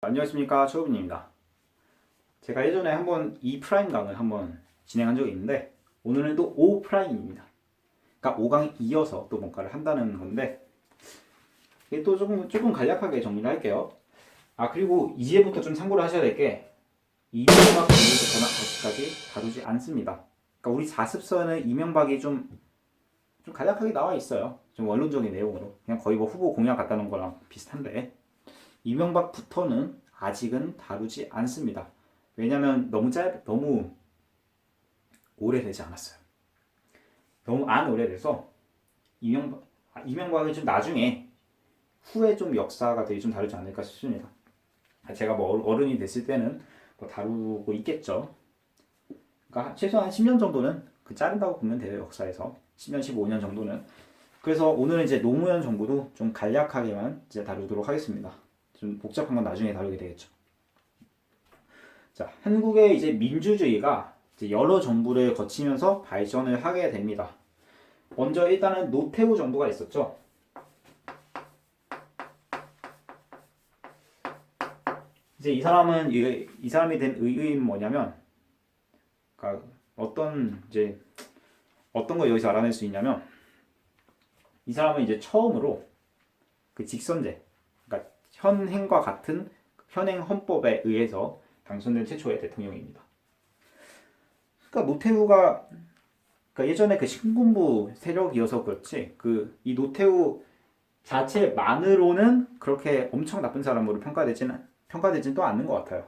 안녕하십니까, 최우빈입니다. 제가 예전에 한번 E 프라임 강을 한번 진행한 적이 있는데 오늘은 또 O 프라임입니다. 그러니까 5강에 이어서 또 뭔가를 한다는 건데 이게 또 조금 간략하게 정리를 할게요. 그리고 이제부터 좀 참고를 하셔야 될 게 이명박 정부부터는 아직까지 다루지 않습니다. 그러니까 우리 자습서는 이명박이 좀 간략하게 나와 있어요. 좀 원론적인 내용으로 그냥 거의 뭐 후보 공약 갖다놓은 거랑 비슷한데 이명박부터는 아직은 다루지 않습니다. 왜냐면 너무 오래되지 않았어요. 너무 안 오래돼서 이명박이 좀 나중에 후에 좀 역사가 되게 좀 다르지 않을까 싶습니다. 제가 뭐 어른이 됐을 때는 뭐 다루고 있겠죠. 그러니까 최소한 10년 정도는 자른다고 보면 돼요. 역사에서 10년, 15년 정도는. 그래서 오늘은 이제 노무현 정부도 좀 간략하게만 이제 다루도록 하겠습니다. 좀 복잡한 건 나중에 다루게 되겠죠. 자, 한국의 이제 민주주의가 이제 여러 정부를 거치면서 발전을 하게 됩니다. 먼저 일단은 노태우 정부가 있었죠. 이제 이 사람이 된 의의는 뭐냐면, 그러니까 어떤 걸 여기서 알아낼 수 있냐면, 이 사람은 이제 처음으로 그 직선제, 그러니까 현행과 같은 현행 헌법에 의해서 당선된 최초의 대통령입니다. 그러니까 노태우가 그러니까 예전에 그 신군부 세력이어서 그렇지 이 노태우 자체만으로는 그렇게 엄청 나쁜 사람으로 평가되진 또 않는 것 같아요.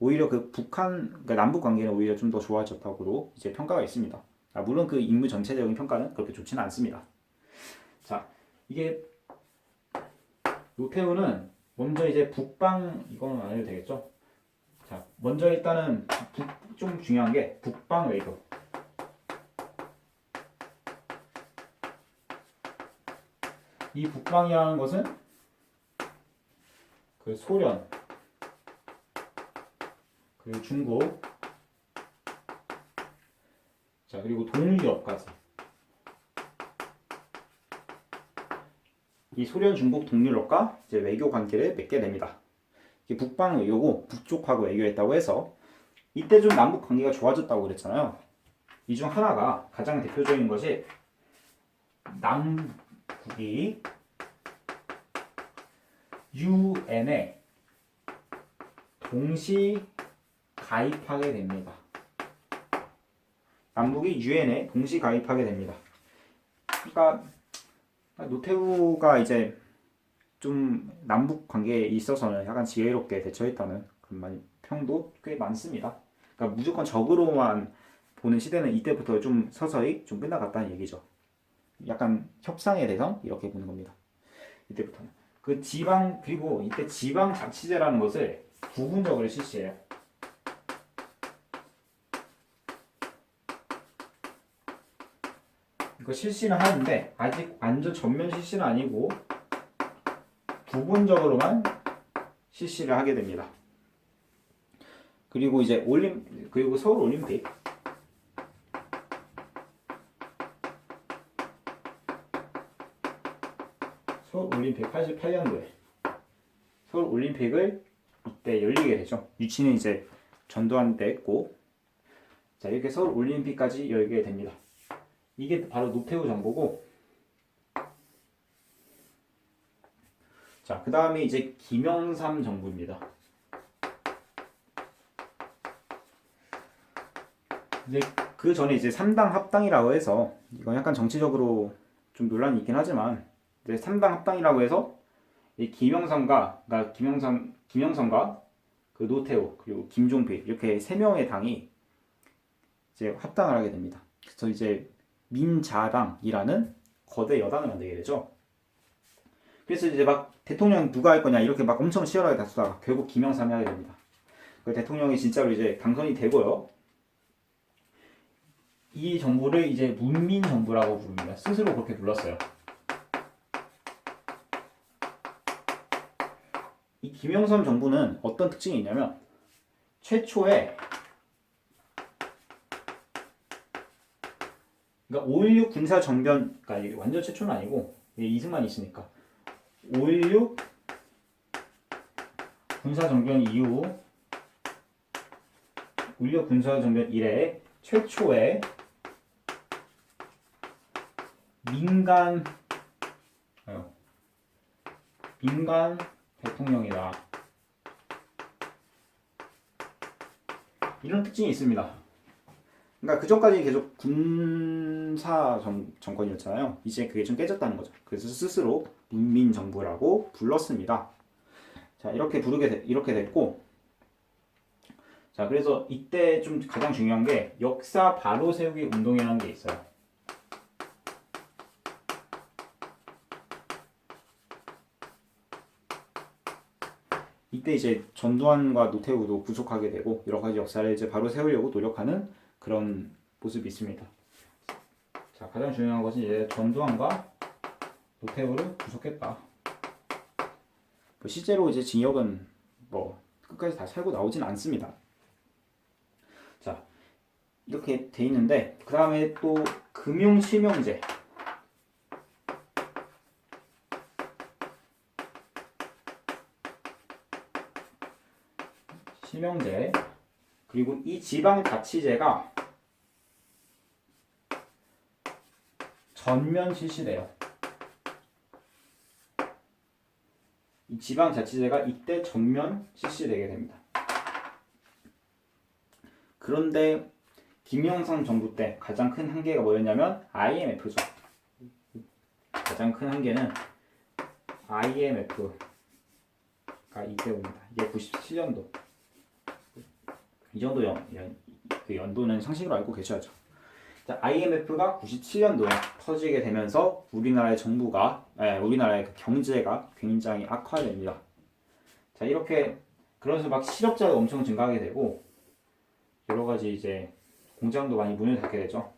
오히려 그러니까 남북 관계는 오히려 좀 더 좋아졌다고도 이제 평가가 있습니다. 물론 그 인물 전체적인 평가는 그렇게 좋지는 않습니다. 자, 이게 노태우는 먼저 이제 이거는 안 해도 되겠죠? 자, 먼저 일단은 좀 중요한 게 북방 외교. 이 북방이라는 것은 그 소련, 그리고 중국, 자 그리고 동유럽까지. 이 소련, 중국, 동유럽과 이제 외교 관계를 맺게 됩니다. 이게 북방 외교고 북쪽하고 외교했다고 해서 이때 좀 남북 관계가 좋아졌다고 그랬잖아요. 이 중 하나가 가장 대표적인 것이 남북이 UN에 동시 가입하게 됩니다. 남북이 UN에 동시 가입하게 됩니다. 그러니까 노태우가 이제 좀 남북 관계에 있어서는 약간 지혜롭게 대처했다는 그런 평도 꽤 많습니다. 그러니까 무조건 적으로만 보는 시대는 이때부터 좀 서서히 좀 끝나갔다는 얘기죠. 약간 협상의 대상 이렇게 보는 겁니다. 이때부터는 그리고 이때 지방자치제라는 것을 부분적으로 실시해요. 이거 실시는 하는데 아직 완전 전면 실시는 아니고 부분적으로만 실시를 하게 됩니다. 그리고 이제 그리고 서울 올림픽 서울 올림픽 88년도에 서울 올림픽을 이때 열리게 되죠. 유치는 이제 전두환 때 했고, 자 이렇게 서울 올림픽까지 열게 됩니다. 이게 바로 노태우 정부고, 자 그 다음에 이제 김영삼 정부입니다. 이제 그 전에 이제 3당 합당이라고 해서 이건 약간 정치적으로 좀 논란이 있긴 하지만 이제 3당 합당이라고 해서 이 김영삼과 그 노태우 그리고 김종필 이렇게 세 명의 당이 이제 합당을 하게 됩니다. 그래서 이제 민자당이라는 거대 여당을 만들게 되죠. 그래서 이제 막 대통령 누가 할 거냐 이렇게 막 엄청 치열하게 다투다가 결국 김영삼이 하게 됩니다. 그 대통령이 진짜로 이제 당선이 되고요. 이 정부를 이제 문민정부라고 부릅니다. 스스로 그렇게 불렀어요. 이 김영삼 정부는 어떤 특징이 있냐면 최초에 그러니까 5.16 군사정변, 그러니까 완전 최초는 아니고 이승만이 있으니까 5.16 군사정변 이후 우리가 군사정변 이래 최초의 민간 대통령이다. 이런 특징이 있습니다. 그러니까 그 전까지 계속 군사 정권이었잖아요. 이제 그게 좀 깨졌다는 거죠. 그래서 스스로 문민정부라고 불렀습니다. 자, 이렇게 됐고, 자, 그래서 이때 좀 가장 중요한 게 역사 바로 세우기 운동이라는 게 있어요. 이때 이제 전두환과 노태우도 구속하게 되고 여러 가지 역사를 이제 바로 세우려고 노력하는 그런 모습이 있습니다. 자, 가장 중요한 것은 이제 전두환과 노태우를 구속했다. 뭐 실제로 이제 징역은 뭐 끝까지 다 살고 나오진 않습니다. 자, 이렇게 돼 있는데 그 다음에 또 금융실명제. 실명제. 그리고 이 지방자치제가 전면 실시돼요. 이 지방자치제가 이때 전면 실시되게 됩니다. 그런데 김영삼 정부 때 가장 큰 한계가 뭐였냐면 IMF죠. 가장 큰 한계는 IMF가 이때 옵니다. 이게 97년도. 이 정도 그 연도는 상식으로 알고 계셔야죠. 자, IMF가 97년도에 터지게 되면서 우리나라의 그 경제가 굉장히 악화됩니다. 자, 이렇게 그러면서 막 실업자가 엄청 증가하게 되고 여러 가지 이제 공장도 많이 문을 닫게 되죠.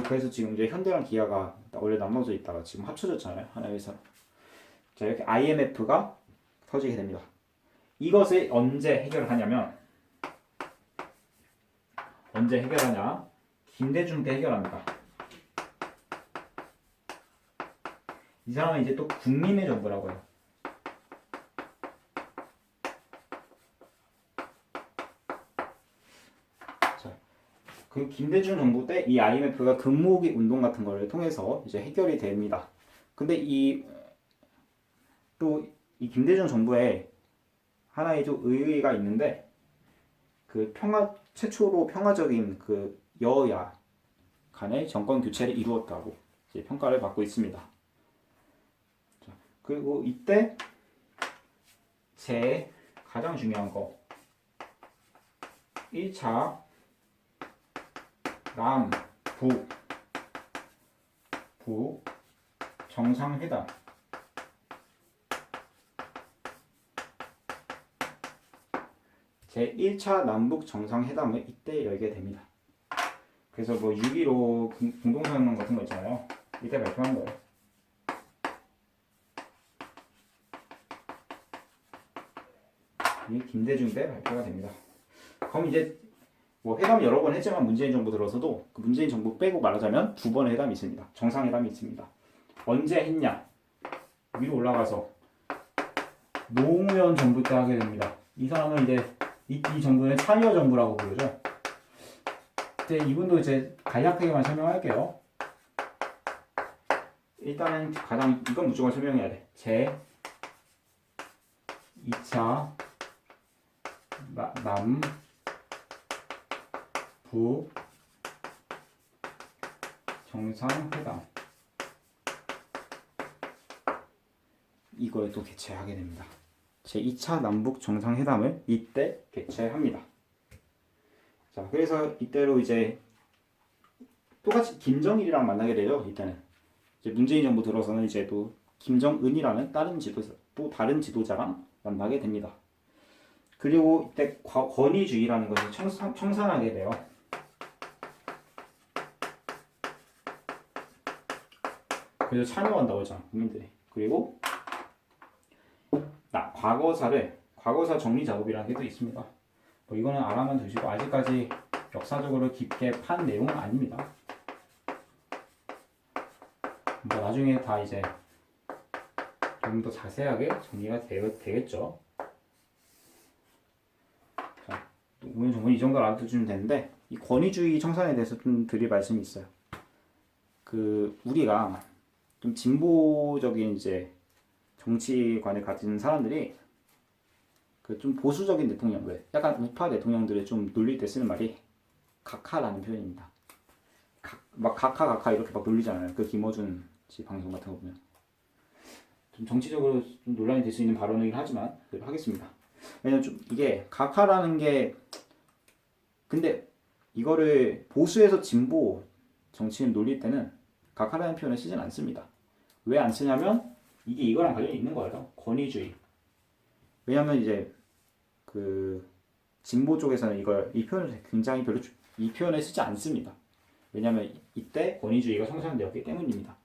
그래서 지금 이제 현대랑 기아가 원래 나눠져 있다가 지금 합쳐졌잖아요, 하나의 회사로. 자, 이렇게 IMF가 터지게 됩니다. 이것을 언제 해결하냐? 김대중 때 해결합니다. 이 사람은 이제 또 국민의 정부라고 해요. 자, 그 김대중 정부 때 이 IMF가 금모으기 운동 같은 거를 통해서 이제 해결이 됩니다. 근데 또 이 김대중 정부에 하나의 좀 의의가 있는데 그 최초로 평화적인 그 여야 간의 정권 교체를 이루었다고 이제 평가를 받고 있습니다. 자, 그리고 이때 제 가장 중요한 거 1차 남북 정상회담 제1차 남북 정상회담을 이때 열게 됩니다. 그래서 뭐 6.15 공동선언 같은 거 있잖아요. 이때 발표한 거예요. 이 김대중 때 발표가 됩니다. 그럼 이제 뭐 회담 여러 번 했지만 문재인 정부 들어서도 그 문재인 정부 빼고 말하자면 2번의 회담이 있습니다. 정상회담이 있습니다. 언제 했냐? 위로 올라가서 노무현 정부 때 하게 됩니다. 이 사람은 이제 이 정부는 참여정부라고 부르죠. 이제 이분도 이제 간략하게만 설명할게요. 일단은 이건 무조건 설명해야 돼. 제 2차 남북 정상회담 이걸 또 개최하게 됩니다. 제2차 남북 정상회담을 이때 개최합니다. 자, 그래서 이때로 이제 똑같이 김정일이랑 만나게 되죠. 이때는 이제 문재인 정부 들어서는 이제 또 김정은이라는 또 다른 지도자랑 만나게 됩니다. 그리고 이때 권위주의라는 것을 청산하게 돼요. 그래서 참여한다고 했잖아, 국민들이. 그리고 과거사 정리 작업이라는 게 또 있습니다. 뭐 이거는 알아만 두시고 아직까지 역사적으로 깊게 판 내용은 아닙니다. 뭐 나중에 다 이제 좀 더 자세하게 정리가 되겠죠. 자, 오늘 정말 이 정도로 알아두시면 되는데 이 권위주의 청산에 대해서 좀 드릴 말씀이 있어요. 우리가 좀 진보적인 이제 정치관을 가진 사람들이 좀 보수적인 대통령들, 약간 우파 대통령들을 좀 놀릴 때 쓰는 말이 각하라는 표현입니다. 막 각하 이렇게 막 놀리잖아요. 김어준 씨 방송 같은 거 보면 좀 정치적으로 좀 논란이 될 수 있는 발언이긴 하지만 그래도 하겠습니다. 왜냐면 좀 이게 각하라는 게 근데 이거를 보수에서 진보 정치인 놀릴 때는 각하라는 표현을 쓰진 않습니다. 왜 안 쓰냐면 이게 이거랑 관련이 있는 거예요. 권위주의. 왜냐면 이제 진보 쪽에서는 이 표현을 굉장히 별로 이 표현을 쓰지 않습니다. 왜냐면 이때 권위주의가 성장되었기 때문입니다.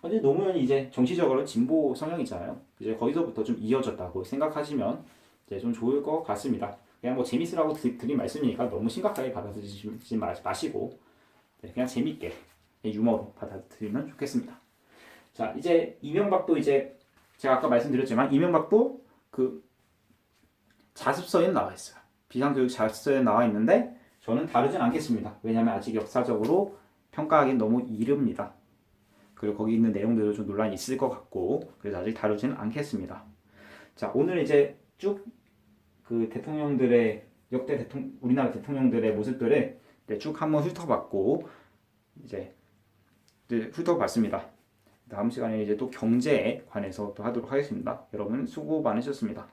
근데 노무현이 이제 정치적으로 진보 성향이잖아요. 이제 거기서부터 좀 이어졌다고 생각하시면 이제 좀 좋을 것 같습니다. 그냥 뭐 재밌으라고 드린 말씀이니까 너무 심각하게 받아들이지 마시고 그냥 재밌게 유머로 받아들이면 좋겠습니다. 자, 이제 이명박도 이제 제가 아까 말씀드렸지만 이명박도 자습서에 나와 있어요. 비상교육 자습서에 나와 있는데 저는 다루진 않겠습니다. 왜냐하면 아직 역사적으로 평가하기는 너무 이릅니다. 그리고 거기 있는 내용들도 좀 논란이 있을 것 같고 그래서 아직 다루지는 않겠습니다. 자, 오늘 이제 쭉 대통령들의 우리나라 대통령들의 모습들을 쭉 한번 훑어봤고 이제 훑어봤습니다. 다음 시간에 이제 또 경제에 관해서 또 하도록 하겠습니다. 여러분 수고 많으셨습니다.